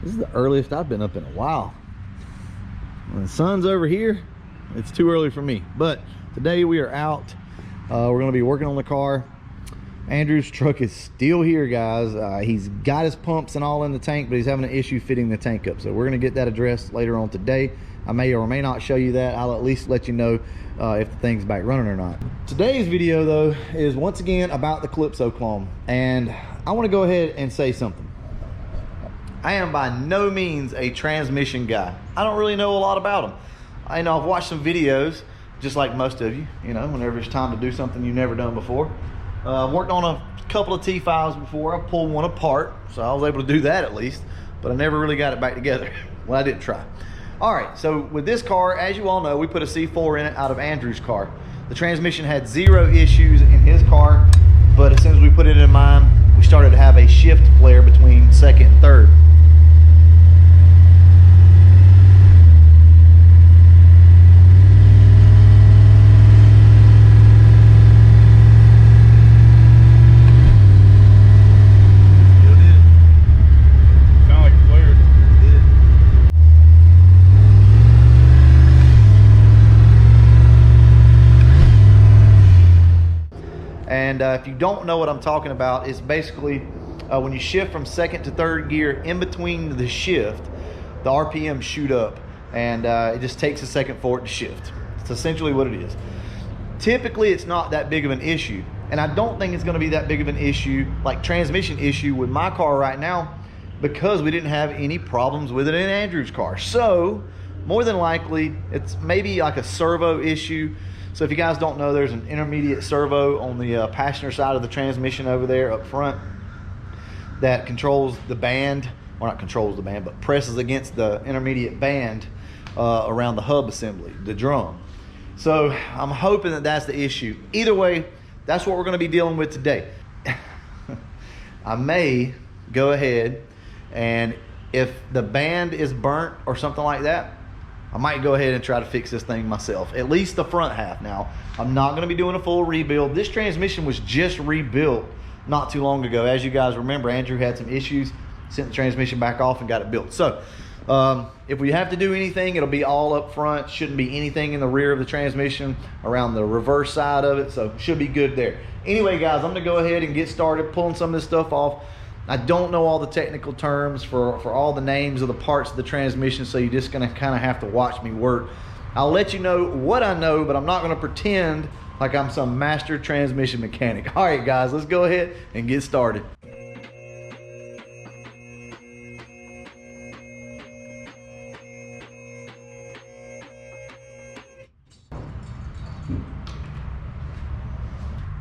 This is the earliest I've been up in a while. When the sun's over here, it's too early for me. But today we are out. We're gonna be working on the car. Andrew's truck is still here, guys. He's got his pumps and all in the tank, but he's having an issue fitting the tank up. So we're gonna get that addressed later on today. I may or may not show you that. I'll at least let you know if the thing's back running or not. Today's video though is once again about the Calypso clone, and I want to go ahead and say something. I am by no means a transmission guy. I don't really know a lot about them. I know I've watched some videos, just like most of you, you know, whenever it's time to do something you've never done before. I've worked on a couple of T5s before. I pulled one apart, so I was able to do that at least, but I never really got it back together. Well, I didn't try. All right, so with this car, as you all know, we put a C4 in it out of Andrew's car. The transmission had 0 issues in his car, but as soon as we put it in mine, we started to have a shift flare between second and third. And if you don't know what I'm talking about, it's basically when you shift from second to third gear, in between the shift, the RPM shoot up, and it just takes a second for it to shift. It's essentially what it is. Typically, it's not that big of an issue, and I don't think it's going to be that big of an issue, like transmission issue with my car right now, because we didn't have any problems with it in Andrew's car. So more than likely, it's maybe like a servo issue. So if you guys don't know, there's an intermediate servo on the passenger side of the transmission over there up front that controls the band, or not controls the band, but presses against the intermediate band around the hub assembly, the drum. So I'm hoping that that's the issue. Either way, that's what we're gonna be dealing with today. I may go ahead, and if the band is burnt or something like that, I might go ahead and try to fix this thing myself, at least the front half. Now, I'm not going to be doing a full rebuild. This transmission was just rebuilt not too long ago. As you guys remember, Andrew had some issues, sent the transmission back off and got it built. So if we have to do anything, it'll be all up front. Shouldn't be anything in the rear of the transmission around the reverse side of it, so should be good there. Anyway, guys, I'm going to go ahead and get started pulling some of this stuff off. I don't know all the technical terms for all the names of the parts of the transmission, so you're just gonna kind of have to watch me work. I'll let you know what I know, but I'm not gonna pretend like I'm some master transmission mechanic. All right, guys, let's go ahead and get started.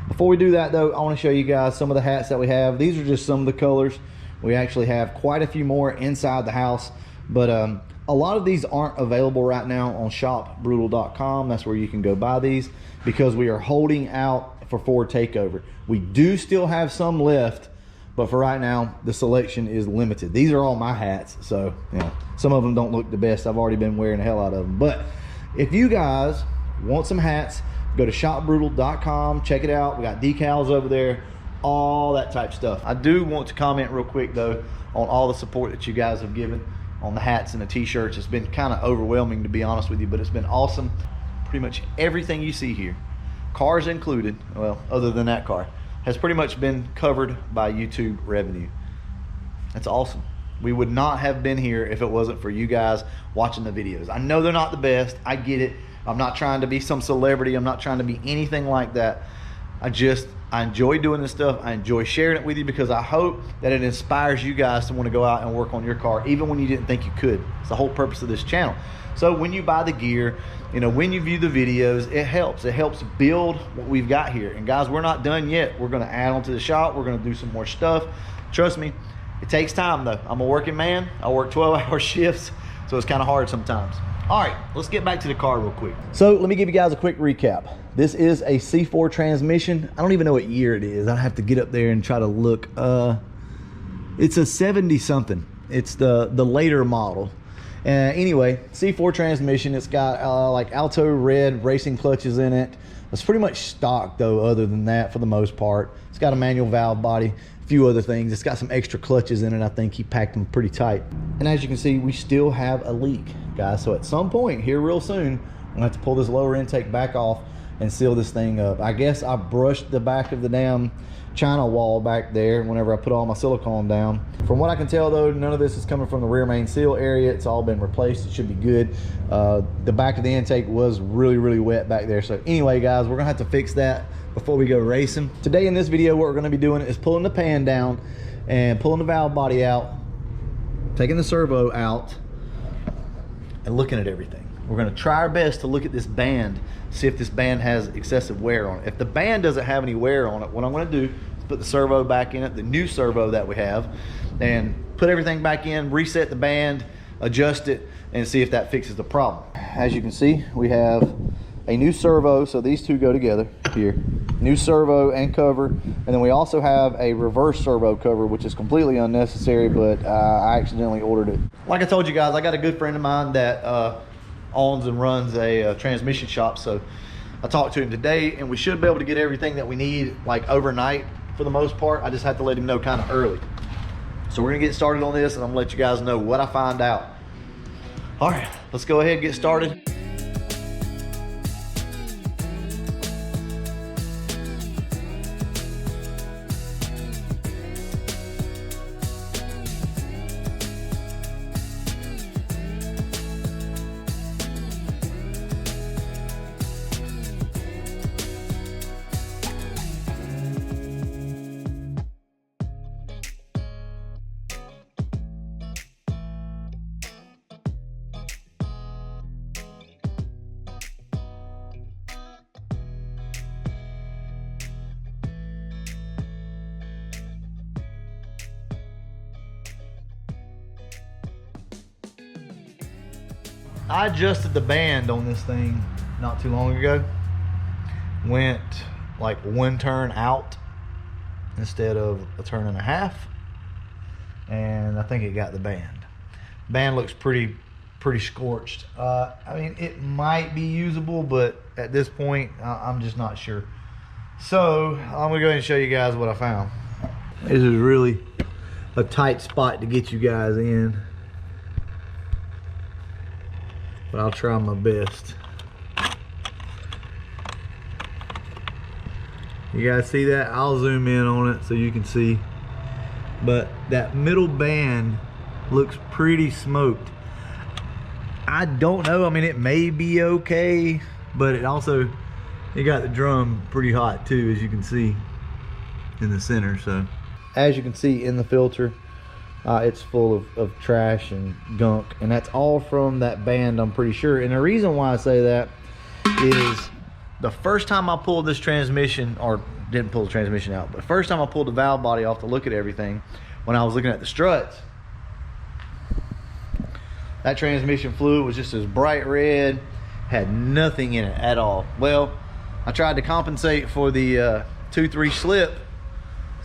Before we do that though, I want to show you guys some of the hats that we have. These are just some of the colors. We actually have quite a few more inside the house, but a lot of these aren't available right now on shopbrutal.com. That's where you can go buy these, because we are holding out for Ford Takeover. We do still have some left, but for right now, the selection is limited. These are all my hats, so you know, some of them don't look the best. I've already been wearing the hell out of them. But if you guys want some hats, go to shopbrutal.com, check it out. We got decals over there, all that type of stuff. I do want to comment real quick though on all the support that you guys have given on the hats and the t-shirts. It's been kind of overwhelming, to be honest with you, but it's been awesome. Pretty much everything you see here, cars included, well, other than that car, has pretty much been covered by YouTube revenue. That's awesome. We would not have been here if it wasn't for you guys watching the videos. I know they're not the best, I get it. I'm not trying to be some celebrity. I'm not trying to be anything like that. I enjoy doing this stuff. I enjoy sharing it with you, because I hope that it inspires you guys to want to go out and work on your car, even when you didn't think you could. It's the whole purpose of this channel. So when you buy the gear, you know, when you view the videos, it helps. It helps build what we've got here. And guys, we're not done yet. We're going to add on to the shop. We're going to do some more stuff. Trust me, it takes time though. I'm a working man. I work 12-hour shifts, so it's kind of hard sometimes. All right, let's get back to the car real quick. So let me give you guys a quick recap. This is a C4 transmission. I don't even know what year it is. I have to get up there and try to look. It's a 70 something. It's the later model. Anyway, C4 transmission. It's got like Alto red racing clutches in it. It's pretty much stock though, other than that, for the most part. It's got a manual valve body. few other things. It's got some extra clutches in it. I think he packed them pretty tight. And as you can see, we still have a leak, guys. So at some point here real soon, I'm gonna have to pull this lower intake back off and seal this thing up. I guess I brushed the back of the damn China wall back there whenever I put all my silicone down. From what I can tell though, none of this is coming from the rear main seal area. It's all been replaced. It should be good. The back of the intake was really wet back there. So anyway, guys, we're gonna have to fix that before we go racing. Today in this video, what we're gonna be doing is pulling the pan down and pulling the valve body out, taking the servo out, and looking at everything. We're gonna try our best to look at this band, see if this band has excessive wear on it. If the band doesn't have any wear on it, what I'm gonna do is put the servo back in it, the new servo that we have, and put everything back in, reset the band, adjust it, and see if that fixes the problem. As you can see, we have a new servo, so these two go together here. New servo and cover, and then we also have a reverse servo cover, which is completely unnecessary, but I accidentally ordered it. Like I told you guys, I got a good friend of mine that owns and runs a transmission shop, so I talked to him today, and we should be able to get everything that we need like overnight for the most part. I just have to let him know kind of early. So we're gonna get started on this, and I'm gonna let you guys know what I find out. All right, let's go ahead and get started. I adjusted the band on this thing not too long ago. Went like one turn out instead of a turn and a half, and I think it got the band. Band looks pretty scorched. I mean, it might be usable, but at this point I'm just not sure. So I'm gonna go ahead and show you guys what I found. This is really a tight spot to get you guys in, but I'll try my best. You guys see that? I'll zoom in on it so you can see. But that middle band looks pretty smoked. I don't know, I mean, it may be okay, but it got the drum pretty hot too, as you can see in the center. So as you can see in the filter, it's full of trash and gunk, and that's all from that band, I'm pretty sure. And the reason why I say that is the first time I pulled this transmission, or didn't pull the transmission out, but the first time I pulled the valve body off to look at everything, when I was looking at the struts, that transmission fluid was just as bright red, had nothing in it at all. Well, I tried to compensate for the 2-3 slip,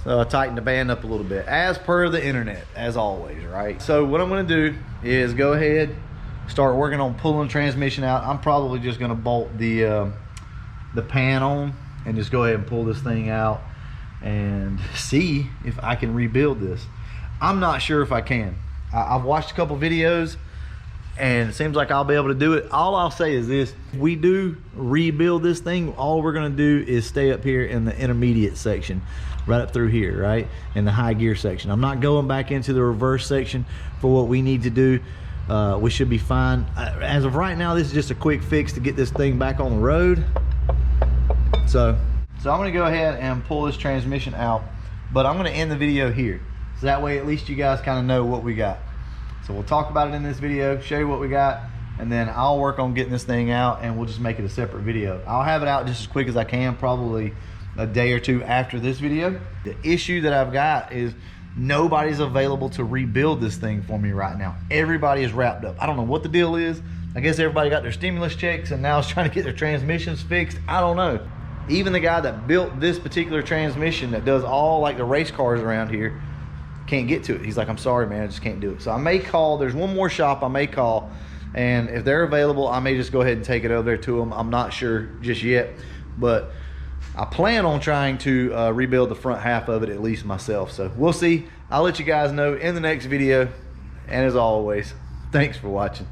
so I tightened the band up a little bit, as per the internet, as always, right? So what I'm gonna do is go ahead, start working on pulling the transmission out. I'm probably just gonna bolt the pan on and just go ahead and pull this thing out and see if I can rebuild this. I'm not sure if I can. I've watched a couple videos, and it seems like I'll be able to do it. All I'll say is this: if we do rebuild this thing, all we're gonna do is stay up here in the intermediate section, right up through here, right in the high gear section. I'm not going back into the reverse section for what we need to do. We should be fine. As of right now, this is just a quick fix to get this thing back on the road. So I'm gonna go ahead and pull this transmission out, but I'm gonna end the video here, so that way at least you guys kind of know what we got. So we'll talk about it in this video, show you what we got, and then I'll work on getting this thing out, and we'll just make it a separate video. I'll have it out just as quick as I can, probably a day or two after this video. The issue that I've got is nobody's available to rebuild this thing for me right now. Everybody is wrapped up. I don't know what the deal is. I guess everybody got their stimulus checks and now is trying to get their transmissions fixed. I don't know. Even the guy that built this particular transmission that does all like the race cars around here can't get to it. He's like, I'm sorry, man, I just can't do it. So I may call, there's one more shop I may call, and if they're available, I may just go ahead and take it over there to them. I'm not sure just yet, but I plan on trying to rebuild the front half of it at least myself. So we'll see. I'll let you guys know in the next video. And as always, thanks for watching.